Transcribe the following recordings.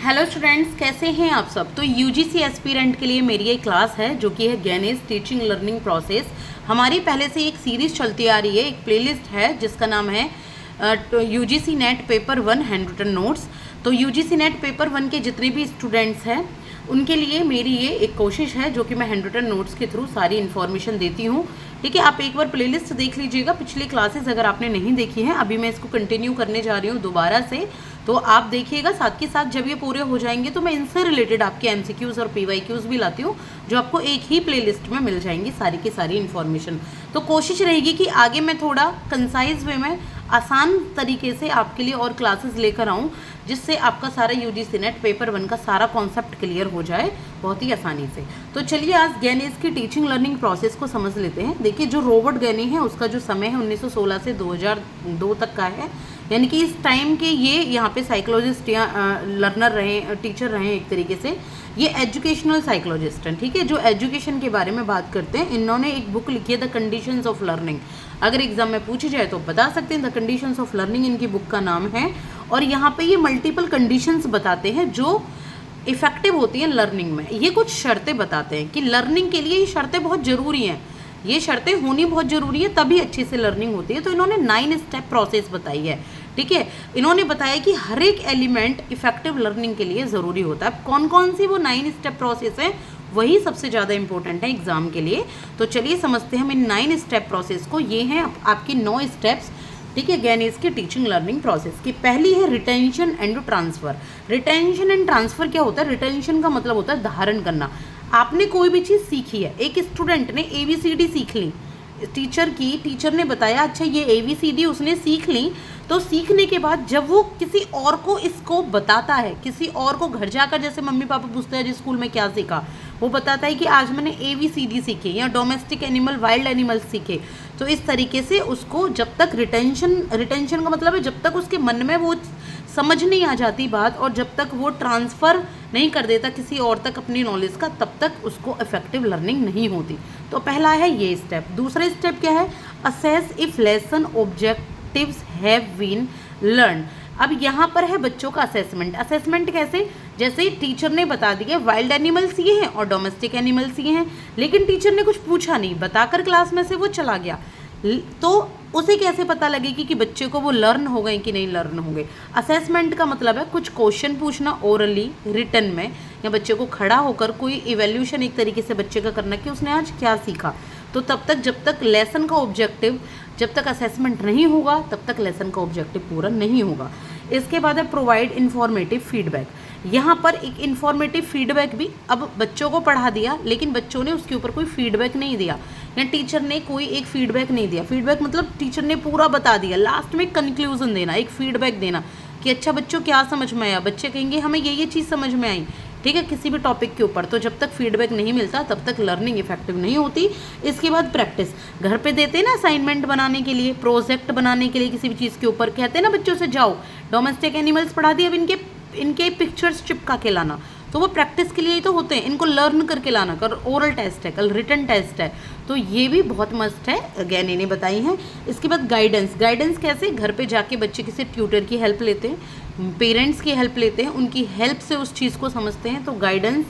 Hello students, कैसे हैं आप सब। तो यूजीसी एस्पिरेंट के लिए मेरी एक क्लास है जो कि है गैनेज टीचिंग लर्निंग प्रोसेस। हमारी पहले से एक सीरीज़ चलती आ रही है, एक प्लेलिस्ट है जिसका नाम है UGC NET paper 1 handwritten notes. तो यूजीसी नेट पेपर 1 के जितने भी स्टूडेंट्स हैं उनके लिए मेरी ये एक कोशिश है जो कि मैं हैंड रिटन नोट्स के थ्रू सारी इन्फॉर्मेशन देती हूँ। ठीक है, आप एक बार प्लेलिस्ट देख लीजिएगा, पिछली क्लासेस अगर आपने नहीं देखी हैं। अभी मैं इसको कंटिन्यू करने जा रही हूँ दोबारा से, तो आप देखिएगा। साथ के साथ जब ये पूरे हो जाएंगे तो मैं इनसे रिलेटेड आपके एमसीक्यूज़ और पीवाईक्यूज़ भी लाती हूँ जो आपको एक ही प्लेलिस्ट में मिल जाएंगी सारी की सारी इन्फॉर्मेशन। तो कोशिश रहेगी कि आगे मैं थोड़ा कंसाइज वे में आसान तरीके से आपके लिए और क्लासेस लेकर आऊँ जिससे आपका सारा यूजीसी नेट पेपर 1 का सारा कॉन्सेप्ट क्लियर हो जाए बहुत ही आसानी से। तो चलिए आज गैनेज की टीचिंग लर्निंग प्रोसेस को समझ लेते हैं। देखिए, जो रॉबर्ट गैनी है उसका जो समय है 1916 से 2002 तक का है, यानी कि इस टाइम के ये यहाँ पे साइकोलॉजिस्ट या लर्नर रहे, टीचर रहे एक तरीके से। ये एजुकेशनल साइकोलॉजिस्ट हैं, ठीक है, जो एजुकेशन के बारे में बात करते हैं। इन्होंने एक बुक लिखी है द कंडीशंस ऑफ लर्निंग। अगर एग्जाम में पूछी जाए तो बता सकते हैं द कंडीशंस ऑफ लर्निंग इनकी बुक का नाम है। और यहाँ पे ये मल्टीपल कंडीशंस बताते हैं जो इफेक्टिव होती हैं लर्निंग में। ये कुछ शर्तें बताते हैं कि लर्निंग के लिए ये शर्तें बहुत ज़रूरी हैं, ये शर्तें होनी बहुत ज़रूरी है, तभी अच्छे से लर्निंग होती है। तो इन्होंने 9 स्टेप प्रोसेस बताई है, ठीक है। इन्होंने बताया कि हर एक एलिमेंट इफेक्टिव लर्निंग के लिए ज़रूरी होता है। कौन कौन सी वो 9 स्टेप प्रोसेस हैं वही सबसे ज़्यादा इंपॉर्टेंट है एग्जाम के लिए। तो चलिए समझते हैं हम इन 9 स्टेप प्रोसेस को। ये हैं आपकी 9 स्टेप्स, ठीक है, गैनेज की टीचिंग लर्निंग प्रोसेस की। पहली है retention and transfer. Retention and transfer क्या होता है? रिटेंशन का मतलब होता है धारण करना। आपने कोई भी चीज़ सीखी है, एक स्टूडेंट ने ABCD सीख ली, टीचर ने बताया, अच्छा ये ABCD उसने सीख ली। तो सीखने के बाद जब वो किसी और को इसको बताता है, किसी और को घर जाकर, जैसे मम्मी पापा पूछते हैं जी स्कूल में क्या सीखा, वो बताता है कि आज मैंने ABCD सीखे या डोमेस्टिक एनिमल वाइल्ड एनिमल सीखे। तो इस तरीके से उसको जब तक रिटेंशन का मतलब है जब तक उसके मन में वो समझ नहीं आ जाती बात और जब तक वो ट्रांसफ़र नहीं कर देता किसी और तक अपनी नॉलेज का, तब तक उसको इफेक्टिव लर्निंग नहीं होती। तो पहला है ये स्टेप। दूसरा स्टेप क्या है? Assess if lesson objectives have been learn. अब यहाँ पर है बच्चों का असेसमेंट। असेसमेंट कैसे? जैसे टीचर ने बता दिया वाइल्ड एनिमल्स ये हैं और डोमेस्टिक एनिमल्स ये हैं, लेकिन टीचर ने कुछ पूछा नहीं, बताकर क्लास में से वो चला गया, तो उसे कैसे पता लगेगी कि बच्चे को वो लर्न हो गए कि नहीं लर्न हो गए? असेसमेंट का मतलब है कुछ क्वेश्चन पूछना ओरली, रिटन में, या बच्चे को खड़ा होकर कोई इवैल्यूएशन एक तरीके से बच्चे का करना कि उसने आज क्या सीखा। तो तब तक जब तक लेसन का ऑब्जेक्टिव, जब तक असेसमेंट नहीं होगा तब तक लेसन का ऑब्जेक्टिव पूरा नहीं होगा। इसके बाद है प्रोवाइड इन्फॉर्मेटिव फीडबैक। यहाँ पर एक इन्फॉर्मेटिव फीडबैक भी, अब बच्चों को पढ़ा दिया लेकिन बच्चों ने उसके ऊपर कोई फीडबैक नहीं दिया या टीचर ने कोई एक फीडबैक नहीं दिया। फीडबैक मतलब टीचर ने पूरा बता दिया, लास्ट में कंक्लूजन देना, एक फीडबैक देना कि अच्छा बच्चों क्या समझ में आया। बच्चे कहेंगे हमें ये चीज़ समझ में आई, ठीक है, किसी भी टॉपिक के ऊपर। तो जब तक फीडबैक नहीं मिलता तब तक लर्निंग इफेक्टिव नहीं होती। इसके बाद प्रैक्टिस। घर पे देते हैं ना असाइनमेंट बनाने के लिए, प्रोजेक्ट बनाने के लिए, किसी भी चीज़ के ऊपर कहते हैं ना बच्चों से जाओ डोमेस्टिक एनिमल्स पढ़ा दिए, अब इनके पिक्चर्स चिपका के लाना। तो वो प्रैक्टिस के लिए ही तो होते हैं, इनको लर्न करके लाना। कल ओरल टेस्ट है, कल रिटन टेस्ट है, तो ये भी बहुत मस्त है, गैनी ने बताई हैं। इसके बाद गाइडेंस। गाइडेंस कैसे? घर पे जाके बच्चे किसी ट्यूटर की हेल्प लेते हैं, पेरेंट्स की हेल्प लेते हैं, उनकी हेल्प से उस चीज़ को समझते हैं। तो गाइडेंस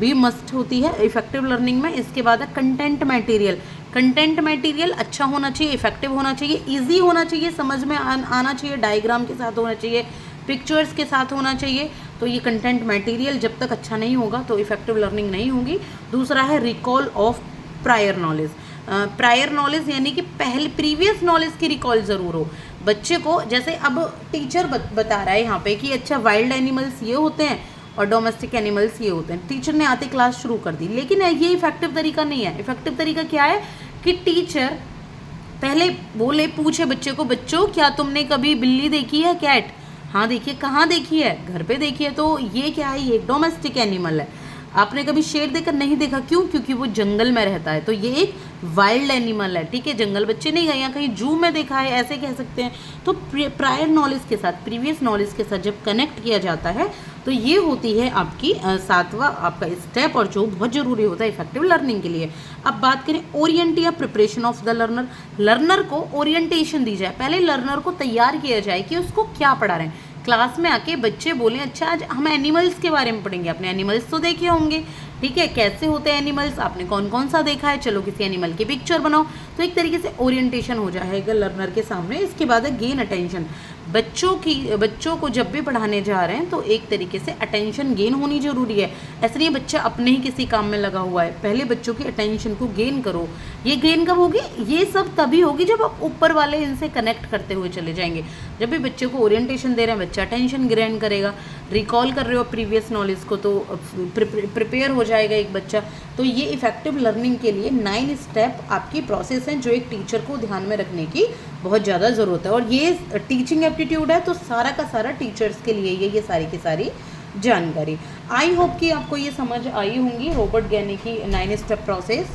भी मस्ट होती है इफेक्टिव लर्निंग में। इसके बाद है कंटेंट मटेरियल। कंटेंट मटेरियल अच्छा होना चाहिए, इफेक्टिव होना चाहिए, ईजी होना चाहिए, समझ में आना चाहिए, डायग्राम के साथ होना चाहिए, पिक्चर्स के साथ होना चाहिए। तो ये कंटेंट मटेरियल जब तक अच्छा नहीं होगा तो इफेक्टिव लर्निंग नहीं होगी। दूसरा है recall of prior knowledge. Prior knowledge यानी कि पहले प्रीवियस नॉलेज की रिकॉल ज़रूर हो बच्चे को। जैसे अब टीचर बता रहा है यहाँ पे कि अच्छा वाइल्ड एनिमल्स ये होते हैं और डोमेस्टिक एनिमल्स ये होते हैं, टीचर ने आते क्लास शुरू कर दी, लेकिन ये इफेक्टिव तरीका नहीं है। इफेक्टिव तरीका क्या है कि टीचर पहले बोले, पूछे बच्चे को, बच्चों क्या तुमने कभी बिल्ली देखी है, कैट? हाँ देखिए। कहाँ देखी है? घर पे देखी है। तो ये क्या है? ये एक डोमेस्टिक एनिमल है। आपने कभी शेर देखकर नहीं देखा, क्यों? क्योंकि वो जंगल में रहता है, तो ये एक वाइल्ड एनिमल है, ठीक है। जंगल बच्चे नहीं गए, या कहीं जू में देखा है, ऐसे कह सकते हैं। तो प्रायर नॉलेज के साथ, प्रीवियस नॉलेज के साथ जब कनेक्ट किया जाता है तो ये होती है आपकी 7वां आपका स्टेप, और जो बहुत ज़रूरी होता है इफेक्टिव लर्निंग के लिए। अब बात करें ओरिएंट या preparation of the learner. Learner को ओरिएंटेशन दी जाए, पहले लर्नर को तैयार किया जाए कि उसको क्या पढ़ा रहे हैं, क्लास में आके बच्चे बोलें अच्छा आज हम एनिमल्स के बारे में पढ़ेंगे। आपने एनिमल्स तो देखे होंगे, ठीक है, कैसे होते हैं एनिमल्स, आपने कौन कौन सा देखा है, चलो किसी एनिमल की पिक्चर बनाओ। तो एक तरीके से ओरिएंटेशन हो जाएगा लर्नर के सामने। इसके बाद है गेन अटेंशन। बच्चों को जब भी पढ़ाने जा रहे हैं तो एक तरीके से अटेंशन गेन होनी जरूरी है। ऐसा नहीं बच्चा अपने ही किसी काम में लगा हुआ है, पहले बच्चों की अटेंशन को गेन करो। ये गेन कब होगी? ये सब तभी होगी जब आप ऊपर वाले इनसे कनेक्ट करते हुए चले जाएंगे। जब भी बच्चे को ओरिएंटेशन दे रहे हैं बच्चा अटेंशन ग्रहण करेगा, रिकॉल कर रहे हो प्रीवियस नॉलेज को तो प्रिपेयर हो जाएगा एक बच्चा। तो ये इफेक्टिव लर्निंग के लिए 9 स्टेप आपकी प्रोसेस हैं जो एक टीचर को ध्यान में रखने की बहुत ज़्यादा ज़रूरत है। और ये टीचिंग एप्टीट्यूड है तो सारा का सारा टीचर्स के लिए ये सारी की सारी जानकारी। आई होप कि आपको ये समझ आई होंगी रॉबर्ट गैनी की 9 स्टेप प्रोसेस।